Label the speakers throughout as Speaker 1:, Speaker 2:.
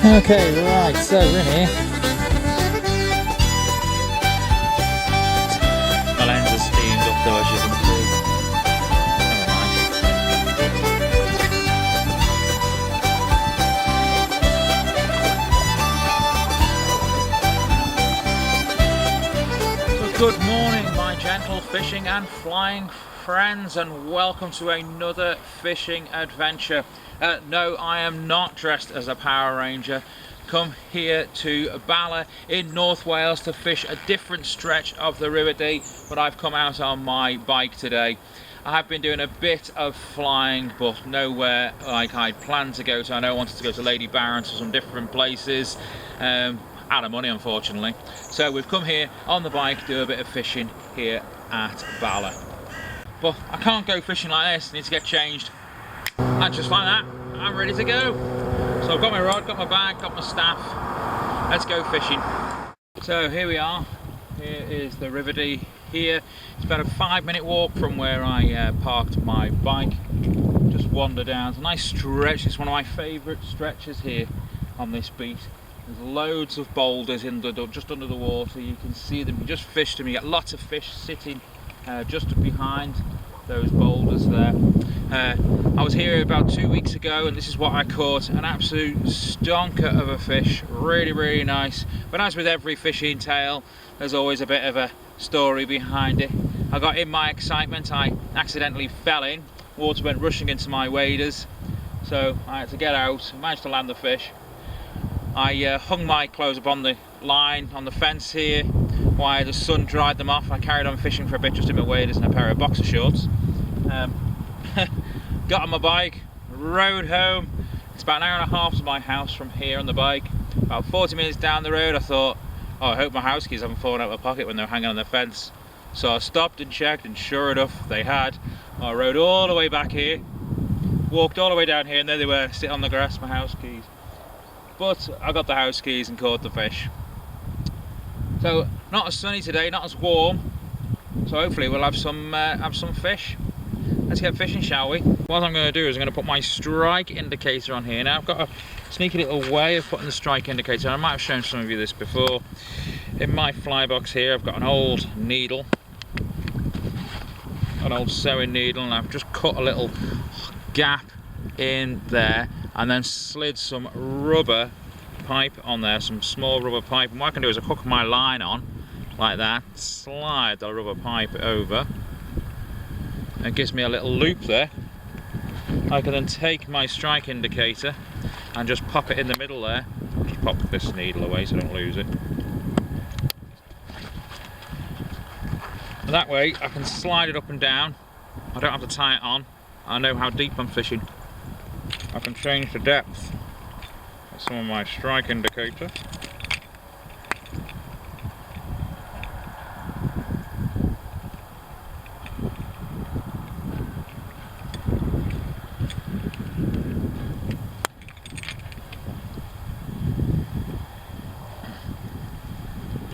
Speaker 1: Okay, right, so we're in here. My lens is steamed up though, as you can see. So good morning, my gentle fishing and flying friends, and welcome to another fishing adventure. No, I am not dressed as a Power Ranger. Come here to Bala in North Wales to fish a different stretch of the River Dee, but I've come out on my bike today. I have been doing a bit of flying, but nowhere like I'd planned to go to. I know I wanted to go to Lady Barron's or some different places. Out of money, unfortunately. So we've come here on the bike, do a bit of fishing here at Bala. But I can't go fishing like this, I need to get changed. And just like that, I'm ready to go. So I've got my rod, got my bag, got my staff. Let's go fishing. So here we are. Here is the River Dee here. It's about a 5-minute walk from where I parked my bike. Just wander down. It's a nice stretch. It's one of my favourite stretches here on this beat. There's loads of boulders in just under the water. You can see them. You just fish them. You get lots of fish sitting just behind those boulders there. I was here about 2 weeks ago and this is what I caught. An absolute stonker of a fish. Really nice. But as with every fishing tale, there's always a bit of a story behind it. I got in my excitement, I accidentally fell in. Water went rushing into my waders, so I had to get out. Managed to land the fish. I hung my clothes up on the line on the fence here while the sun dried them off. I carried on fishing for a bit just in my waders and a pair of boxer shorts. Got on my bike, rode home. It's about an hour and a half to my house from here on the bike. About 40 minutes down the road I thought, oh, I hope my house keys haven't fallen out of my pocket when they were hanging on the fence. So I stopped and checked, and sure enough they had. I rode all the way back here, walked all the way down here, and there they were, sitting on the grass, my house keys. But I got the house keys and caught the fish. So not as sunny today, not as warm. So hopefully we'll have some fish. Let's get fishing, shall we? What I'm going to do is I'm going to put my strike indicator on here. Now I've got a sneaky little way of putting the strike indicator on. I might have shown some of you this before. In my fly box here I've got an old needle, an old sewing needle, and I've just cut a little gap in there and then slid some rubber pipe on there, some small rubber pipe. And what I can do is I hook my line on like that, slide the rubber pipe over. It gives me a little loop there. I can then take my strike indicator and just pop it in the middle there. Just pop this needle away so I don't lose it. And that way I can slide it up and down. I don't have to tie it on. I know how deep I'm fishing. I can change the depth of some of my strike indicator.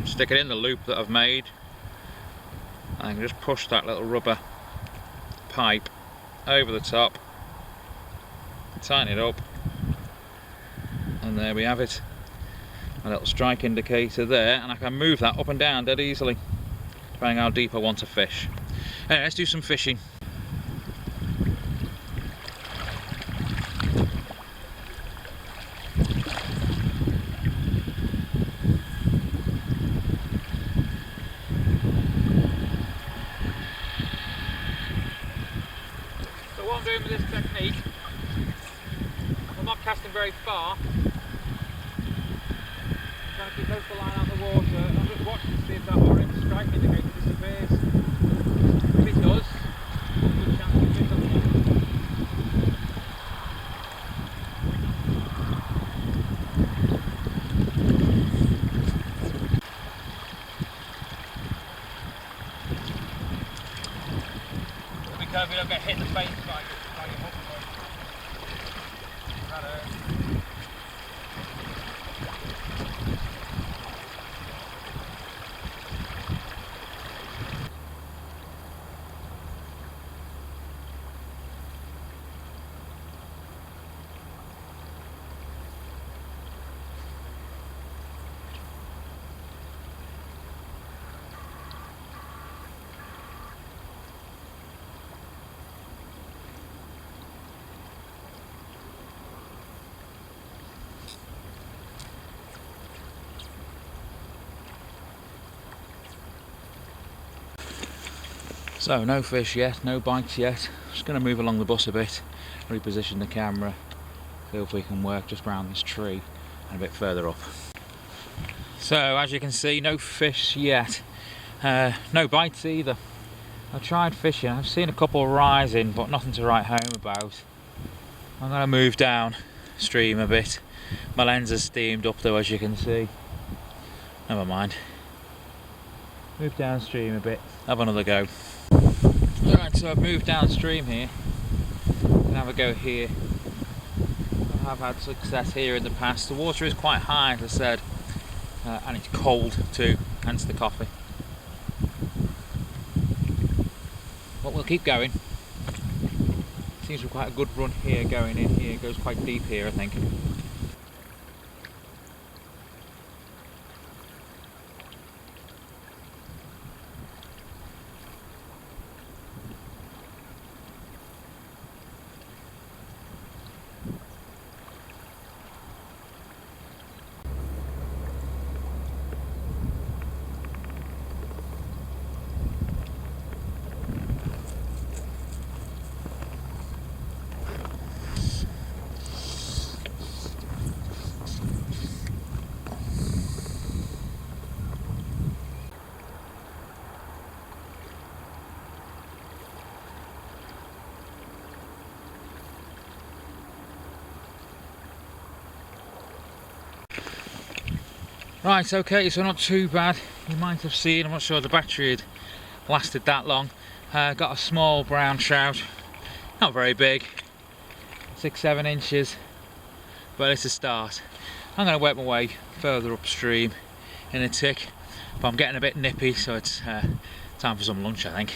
Speaker 1: Stick it in the loop that I've made, and I can just push that little rubber pipe over the top, tighten it up, and there we have it. A little strike indicator there, and I can move that up and down dead easily, depending how deep I want to fish. Anyway, let's do some fishing. What I'm doing with this technique, I'm not casting very far. I'm trying to keep most of the line out of the water. I'm just watching to see if that orange strike indicator disappears. If it does, there's a good chance of fish on the be careful you don't get hit in the face by your hook. That hurts. So no fish yet, no bites yet. Just going to move along the bus a bit, reposition the camera, see if we can work just around this tree and a bit further up. So as you can see, no fish yet, no bites either. I've tried fishing, I've seen a couple rising but nothing to write home about. I'm going to move down stream a bit. My lens is steamed up though, as you can see. Never mind. Move downstream a bit, have another go. Alright, so I've moved downstream here. Can have a go here. I have had success here in the past. The water is quite high, as I said, and it's cold too, hence the coffee. But we'll keep going. Seems to be quite a good run here going in here. It goes quite deep here, I think. Right, okay, so not too bad. You might have seen, I'm not sure the battery had lasted that long. Got a small brown trout, not very big, 6-7 inches, but it's a start. I'm going to work my way further upstream in a tick, but I'm getting a bit nippy, so it's time for some lunch, I think.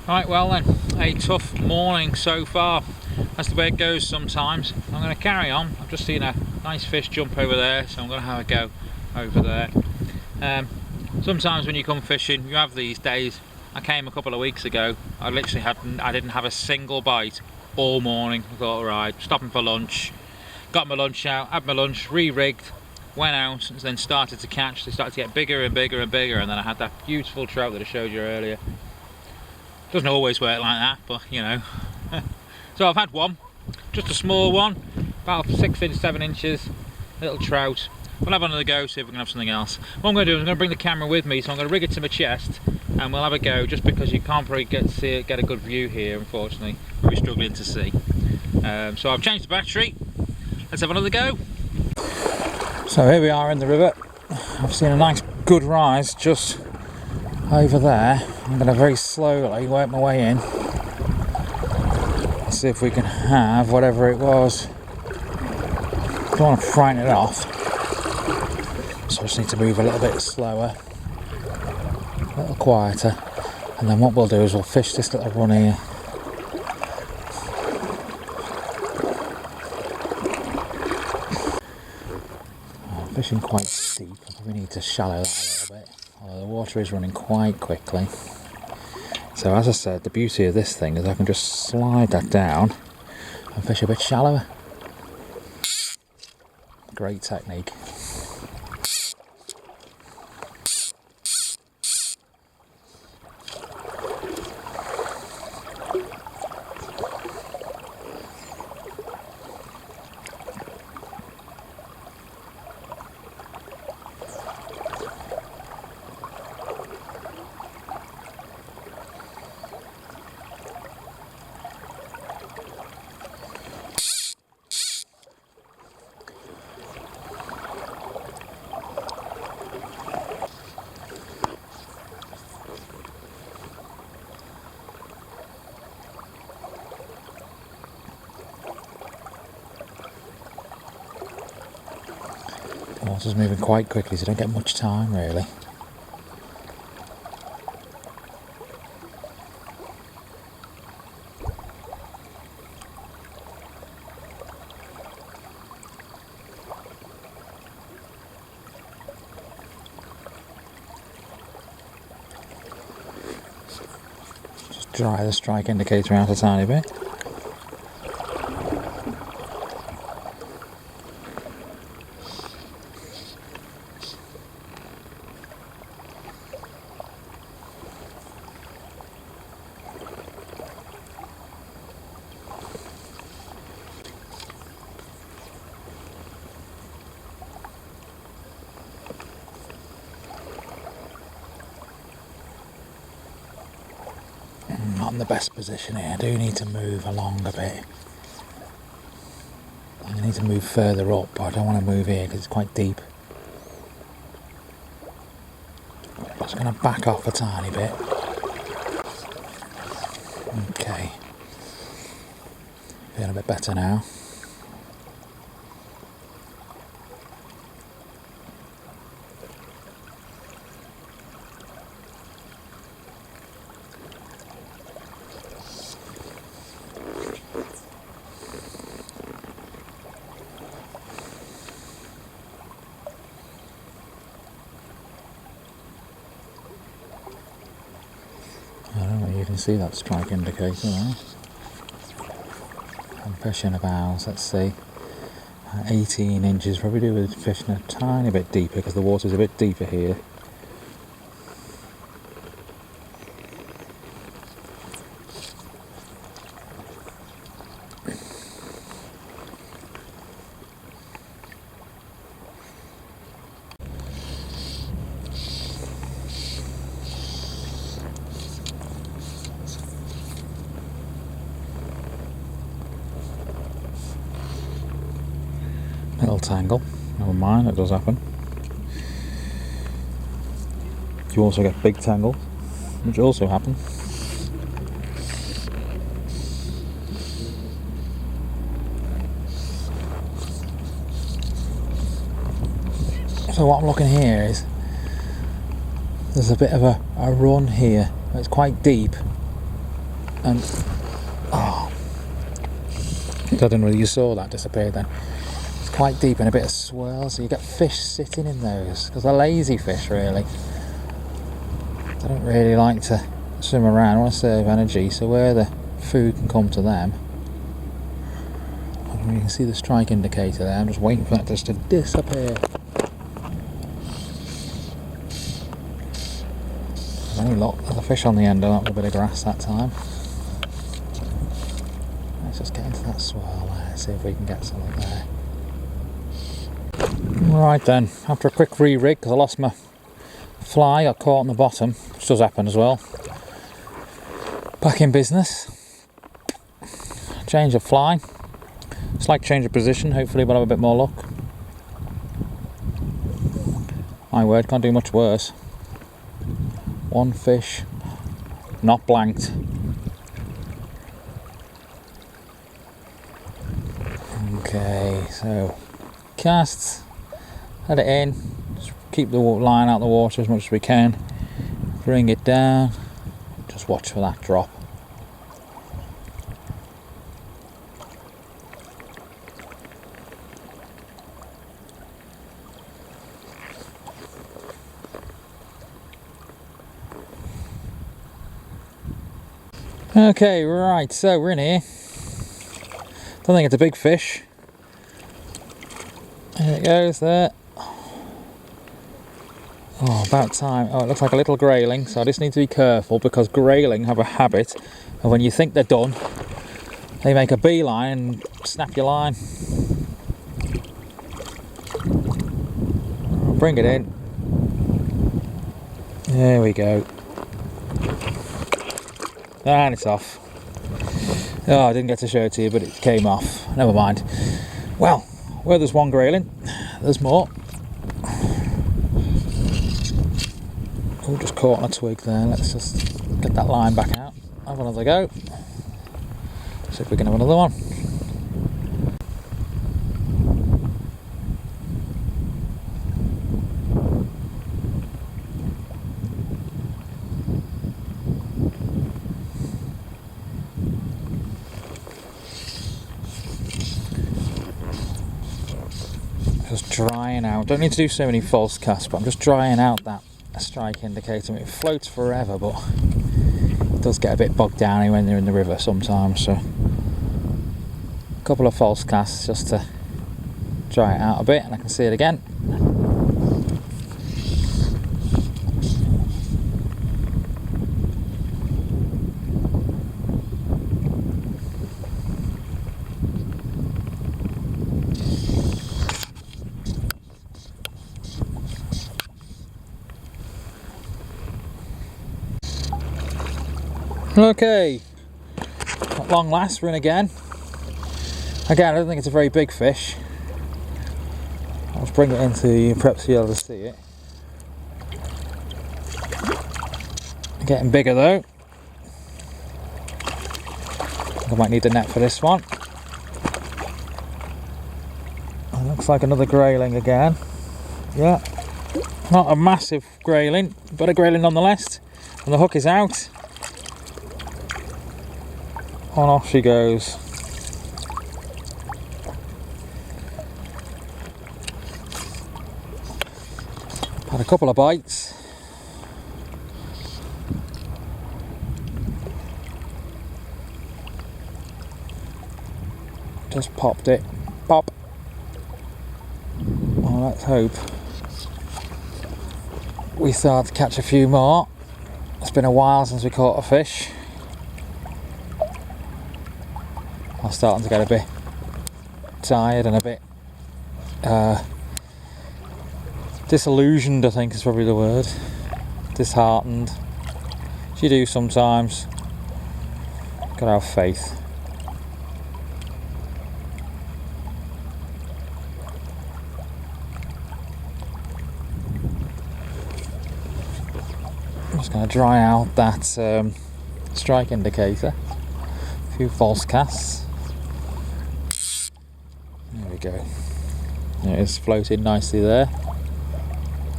Speaker 1: Right, well then, a tough morning so far. That's the way it goes sometimes. I'm going to carry on. I've just seen a nice fish jump over there, so I'm going to have a go over there. Sometimes when you come fishing, you have these days. I came a couple of weeks ago. I didn't have a single bite all morning. I thought, alright, stopping for lunch. Got my lunch out, had my lunch, re-rigged, went out, and then started to catch. They started to get bigger and bigger and bigger, and then I had that beautiful trout that I showed you earlier. Doesn't always work like that, but you know. So I've had one, just a small one, about 6-7 inches, little trout. We'll have another go, see if we can have something else. What I'm going to do is I'm going to bring the camera with me, so I'm going to rig it to my chest, and we'll have a go, just because you can't probably get a good view here, unfortunately. We'll be struggling to see. So I've changed the battery. Let's have another go. So here we are in the river. I've seen a nice good rise just over there. I'm going to very slowly work my way in. See if we can have whatever it was. Don't want to frighten it off, so I just need to move a little bit slower, a little quieter, and then what we'll do is we'll fish this little run here. I'm fishing quite steep. I probably need to shallow that a little bit, although the water is running quite quickly. So as I said, the beauty of this thing is I can just slide that down and fish a bit shallower. Great technique. The water's moving quite quickly, so I don't get much time really. Just dry the strike indicator out a tiny bit.
Speaker 2: I'm not in the best position here. I do need to move along a bit. I need to move further up, but I don't want to move here because it's quite deep. I'm just going to back off a tiny bit. Okay. Feeling a bit better now. I don't know if you can see that strike indicator there. I'm fishing about, let's see, 18 inches. Probably do with fishing a tiny bit deeper because the water's a bit deeper here. Little tangle, never mind, it does happen. You also get big tangles, which also happen. So what I'm looking here is there's a bit of a run here. It's quite deep, and I don't know whether you saw that disappear then. Quite deep and a bit of swirl, so you get fish sitting in those because they're lazy fish really. They don't really like to swim around, want to save energy, so where the food can come to them. And you can see the strike indicator there. I'm just waiting for that just to disappear. Any luck, there's a fish on the end of that with a bit of grass that time. Let's just get into that swirl there, see if we can get something there. Right then, after a quick re-rig because I lost my fly, got caught on the bottom, which does happen as well. Back in business. Change of fly. Slight change of position, hopefully we'll have a bit more luck. My word, can't do much worse. One fish, not blanked. Okay, so cast. Let it in, just keep the line out of the water as much as we can, bring it down, just watch for that drop. Okay, right, so we're in here. Don't think it's a big fish. There it goes there. Oh, about time. Oh, it looks like a little grayling, so I just need to be careful because grayling have a habit of when you think they're done, they make a beeline and snap your line. Bring it in. There we go. And it's off. Oh, I didn't get to show it to you, but it came off. Never mind. Well, where there's one grayling, there's more. Oh, just caught on a twig there. Let's just get that line back out. Have another go. See if we can have another one. Just drying out. Don't need to do so many false casts, but I'm just drying out that strike indicator. I mean, it floats forever, but it does get a bit bogged down when they're in the river sometimes. So, a couple of false casts just to dry it out a bit, and I can see it again. Okay, at long last we're in again. Again, I don't think it's a very big fish. I'll just bring it into you, perhaps you'll be able to see it. Getting bigger though. I might need the net for this one. It looks like another grayling again. Yeah, not a massive grayling, but a grayling nonetheless. And the hook is out. On off she goes. Had a couple of bites. Just popped it. Pop. Well, let's hope we start to catch a few more. It's been a while since we caught a fish. I'm starting to get a bit tired and a bit disillusioned, I think is probably the word. Disheartened. As you do sometimes. Gotta have faith. I'm just going to dry out that strike indicator. A few false casts. There we go. It is floating nicely there,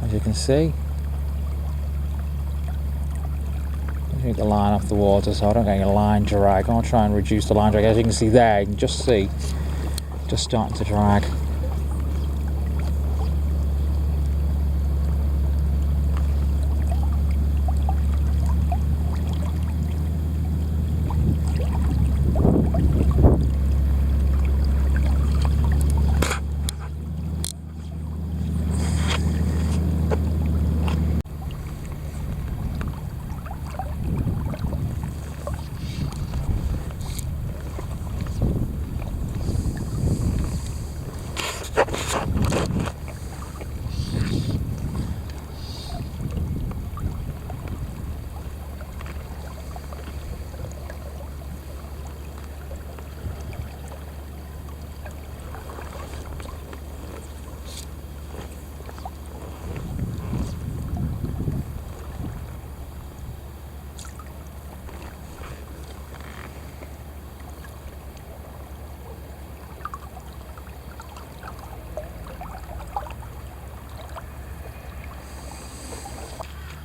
Speaker 2: as you can see. I take the line off the water so I don't get any line drag. I'll try and reduce the line drag. As you can see there, you can just see, just starting to drag.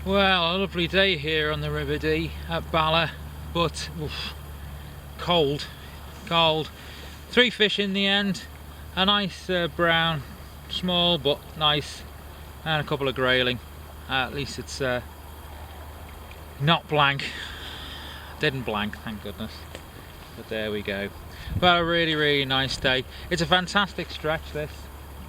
Speaker 1: Well, a lovely day here on the River Dee at Bala, but oof, cold. 3 fish in the end, a nice brown, small but nice, and a couple of grayling. At least it's not blank. Didn't blank, thank goodness. But there we go. Well, a really nice day. It's a fantastic stretch, this.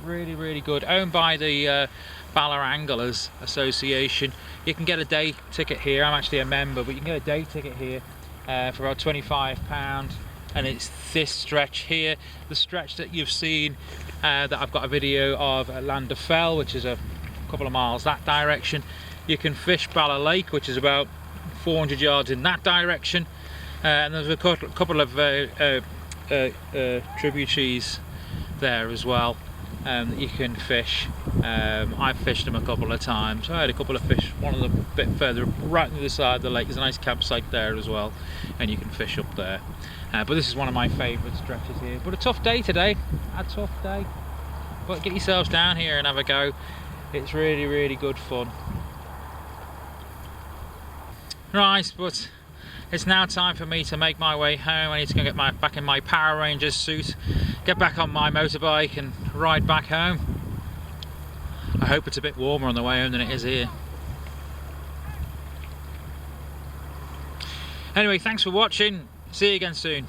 Speaker 1: Really good. Owned by the Bala Anglers Association. You can get a day ticket here. I'm actually a member, but you can get a day ticket here for about £25, and it's this stretch here, the stretch that you've seen that I've got a video of at Land Fell, which is a couple of miles that direction. You can fish Bala Lake, which is about 400 yards in that direction, and there's a couple of tributaries there as well that you can fish. I've fished them a couple of times. I had a couple of fish, one of them a bit further right on the other side of the lake. There's a nice campsite there as well, and you can fish up there. But this is one of my favourite stretches here. But a tough day today, a tough day. But get yourselves down here and have a go. It's really good fun. Right, but it's now time for me to make my way home. I need to go get back in my Power Rangers suit, get back on my motorbike and ride back home. I hope it's a bit warmer on the way home than it is here. Anyway, thanks for watching. See you again soon.